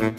Happy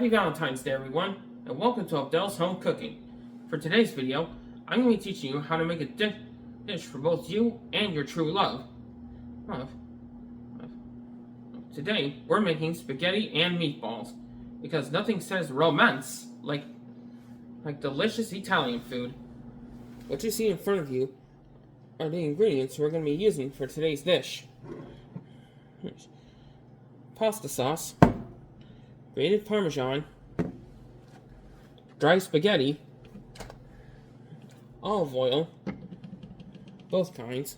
Valentine's Day, everyone, and welcome to Abdel's Home Cooking. For today's video, I'm going to be teaching you how to make a dish for both you and your true love. Today, we're making spaghetti and meatballs, because nothing says romance like delicious Italian food. What you see in front of you are the ingredients we're going to be using for today's dish. Pasta sauce, grated Parmesan, dry spaghetti, olive oil, both kinds,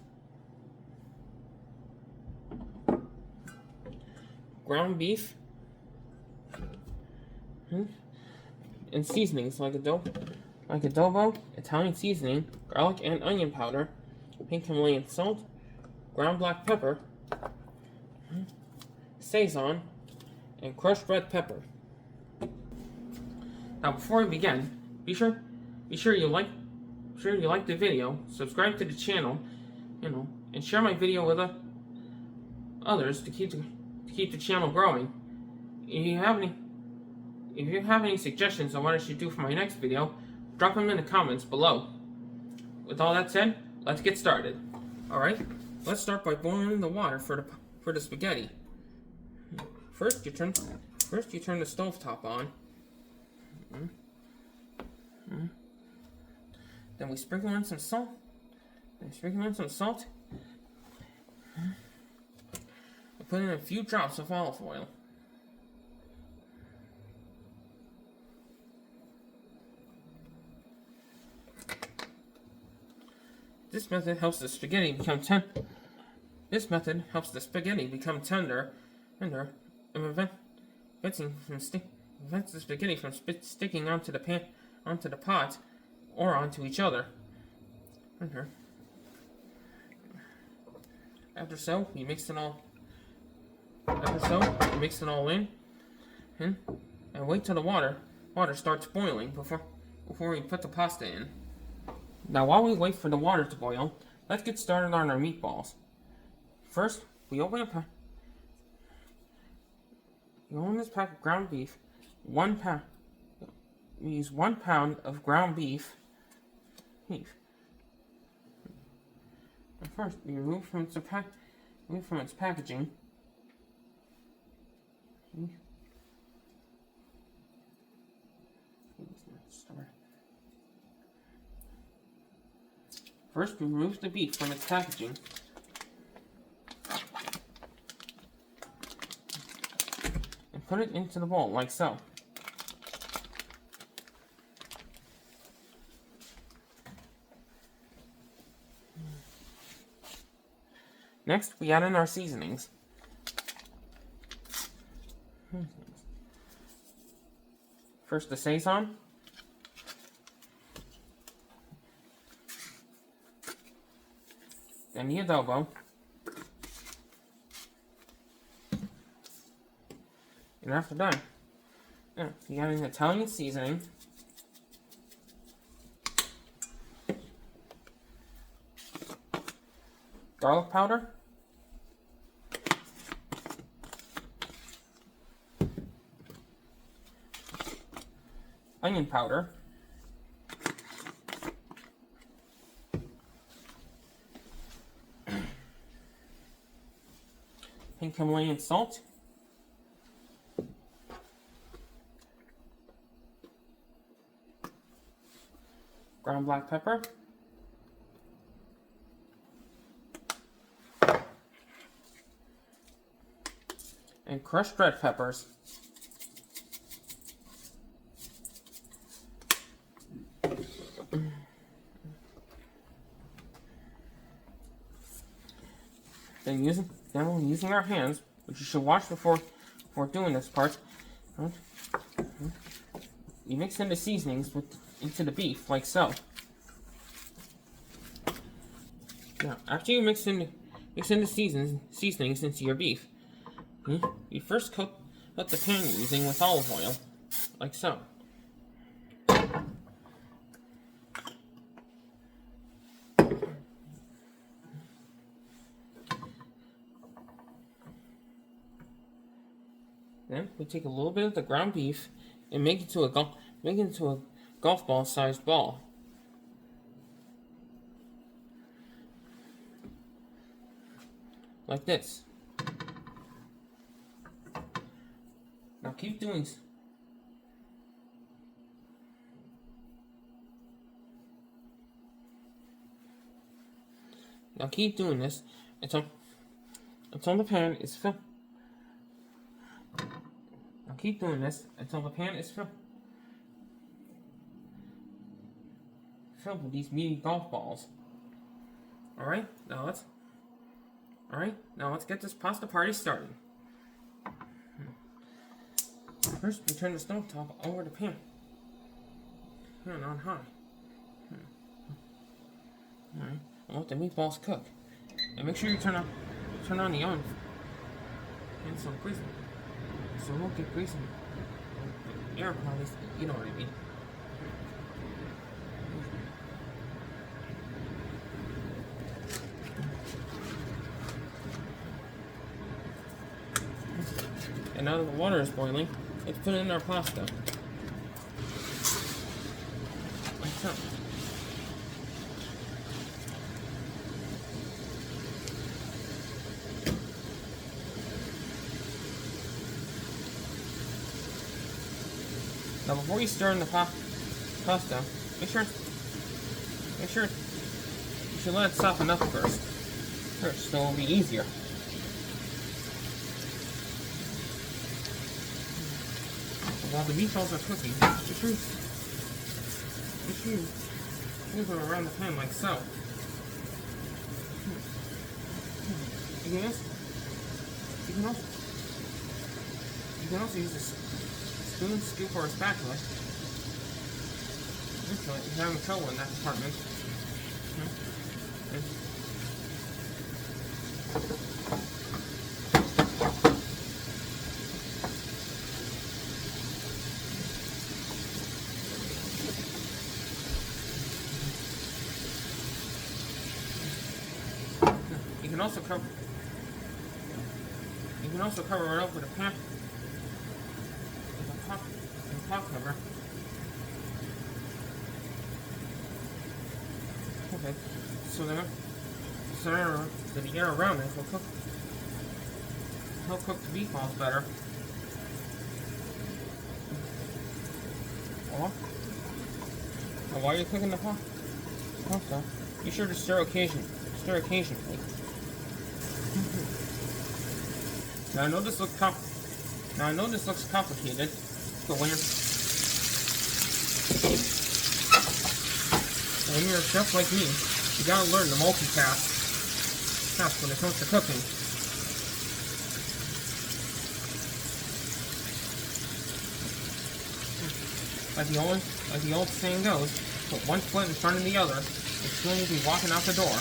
ground beef, and seasonings like adobo, Italian seasoning, garlic and onion powder, pink Himalayan salt, ground black pepper, Sazon, and crushed red pepper. Now, before we begin, be sure you like the video, subscribe to the channel, and share my video with others to keep the channel growing. If you have any suggestions on what I should do for my next video, drop them in the comments below. With all that said, let's get started. All right, let's start by boiling the water for the spaghetti. First, you turn the stove top on. Then we sprinkle in some salt. And put in a few drops of olive oil. This method helps the spaghetti become tender. And prevents the spaghetti from sticking onto the pot, or onto each other. After so, you mix it all in, and wait till the water starts boiling before you put the pasta in. Now, while we wait for the water to boil, let's get started on our meatballs. First, we open this pack of ground beef. 1 pound. We use 1 pound of ground beef. And first, we remove from its packaging. First, we remove the beef from its packaging. And put it into the bowl, like so. Next, we add in our seasonings. First, the Sazon. Then the adobo. And after that, you add in Italian seasoning. Garlic powder. Onion powder. Pink Himalayan salt. Ground black pepper. And crushed red peppers. Then using our hands, which you should wash before doing this part, you mix in the seasonings into the beef, like so. Now, after you mix in the seasonings into your beef, you first coat the pan you're using with olive oil, like so. Then we take a little bit of the ground beef and make it into a golf ball sized ball. Like this. Now keep doing this until the pan is filled. Now keep doing this until the pan is filled with these meaty golf balls. Alright, now let's get this pasta party started. First, we turn the stove top over the pan. Pan on high. Alright, and let the meatballs cook. And make sure you turn on the oven. And some grease. So it won't get greasy. Air quality, you know what I mean. And now that the water is boiling, let's put in our pasta. Like so. Now before you stir in the pasta, make sure you should let it soften up first, so it'll be easier. While the meatballs are cooking, make sure you move them around the pan like so. You can also use a spoon, scoop, or a spatula. If you're having trouble in that department. You can also cover it up with a pan, with a pot cover. Okay, so the air around it will help cook the meatballs better. And while you're cooking the pasta, be sure to stir occasionally. Now I know this looks complicated, but when you're a chef like me, you gotta learn to multitask when it comes to cooking. Like the old saying goes, put one foot in front of the other, and soon you'll be walking out the door.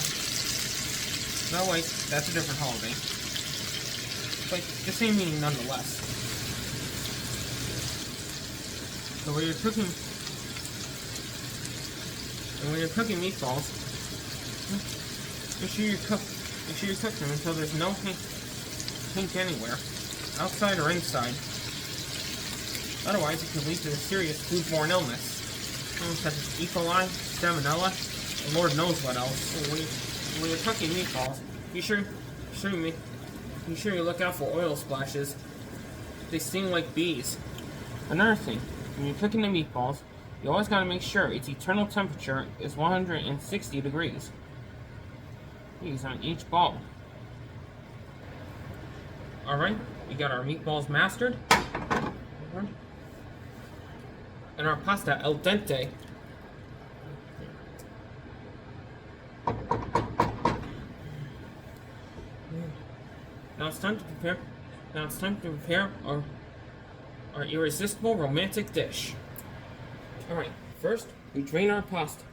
No, wait, that's a different holiday. But the same meaning nonetheless. So when you're cooking meatballs, make sure you cook them until there's no pink anywhere, outside or inside. Otherwise, it could lead to a serious foodborne illness, such as E. coli, salmonella, and Lord knows what else. So when you're cooking meatballs, be sure you look out for oil splashes. They sting like bees. Another thing, when you're cooking the meatballs, you always gotta make sure its internal temperature is 160 degrees. These on each ball. Alright, we got our meatballs mastered. And our pasta al dente. Now it's time to prepare our irresistible romantic dish. Alright, first we drain our pasta.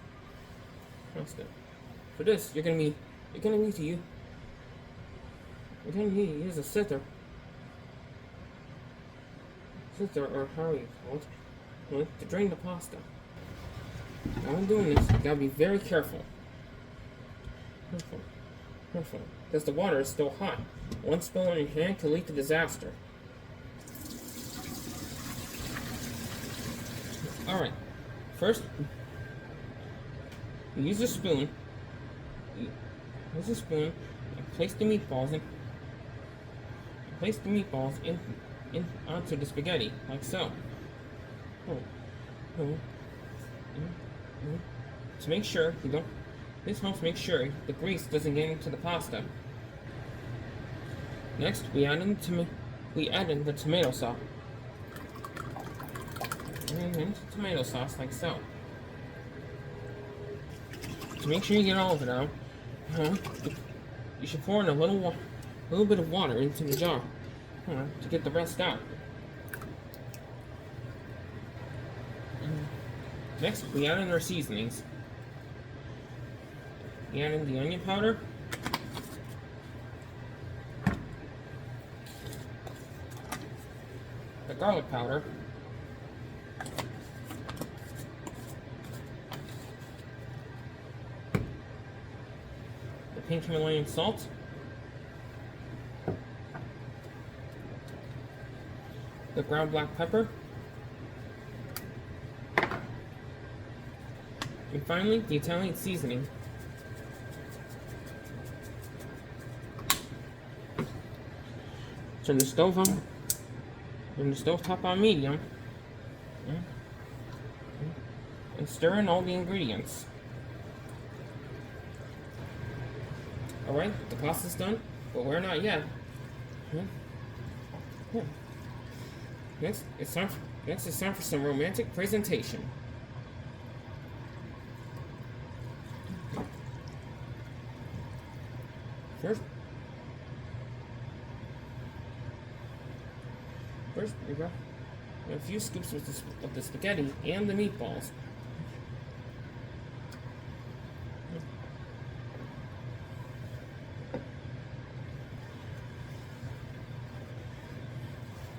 For this, you're gonna need to use a sitter. Or how you call it, to drain the pasta. Now when doing this, you gotta be very careful. Because the water is still hot. One spill on your hand can lead to disaster. Alright, first, you use a spoon. Use a spoon and place the meatballs in onto the spaghetti, like so. To make sure this helps make sure the grease doesn't get into the pasta. Next, we add in the tomato sauce. And into tomato sauce, like so. To make sure you get all of it out, you should pour in a little bit of water into the jar to get the rest out. Next, we add in our seasonings. We add in the onion powder, the garlic powder, the pink Himalayan salt, the ground black pepper, and finally the Italian seasoning. Turn the stove on. Turn the stove top on medium. And stir in all the ingredients. Alright, the pasta's done, but we're not yet. Next, it's time for some romantic presentation. First, we got a few scoops of the spaghetti and the meatballs.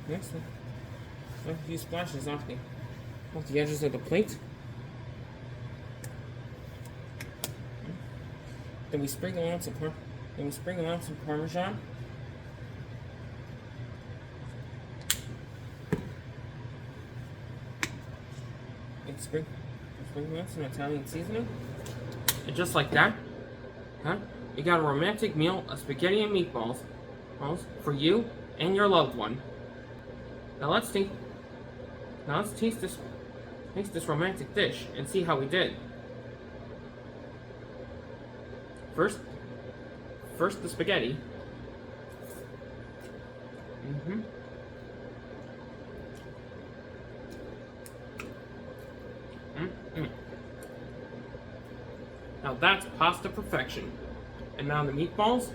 Next, a few splashes off the edges of the plate. Then we sprinkle on some Parmesan. Sprinkle on some Italian seasoning. And just like that, you got a romantic meal of spaghetti and meatballs for you and your loved one. Now let's taste this romantic dish and see how we did. First the spaghetti. Now that's pasta perfection. And now the meatballs.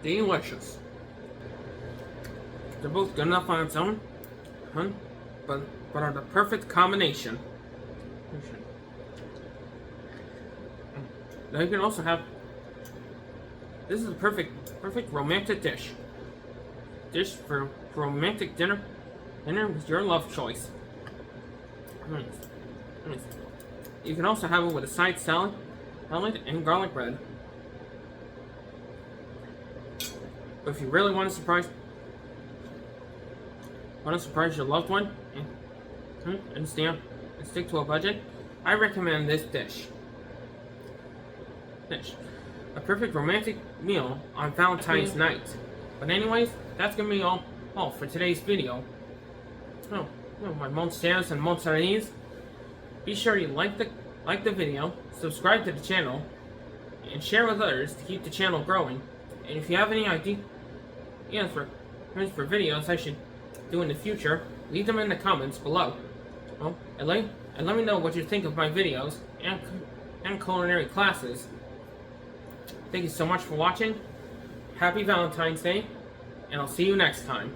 Delicious. They're both good enough on its own, but are the perfect combination. Now you can also have. This is a perfect romantic dish. Dish for romantic dinner with your love choice. You can also have it with a side salad and garlic bread. But if you really want to surprise your loved one and stick to a budget, I recommend this dish. A perfect romantic meal on Valentine's night. But anyways, that's gonna be all for today's video. My monsters and monsters. Be sure you like the video, subscribe to the channel, and share with others to keep the channel growing. And if you have any ideas for videos I should do in the future, leave them in the comments below. And let me know what you think of my videos and culinary classes. Thank you so much for watching. Happy Valentine's Day, and I'll see you next time.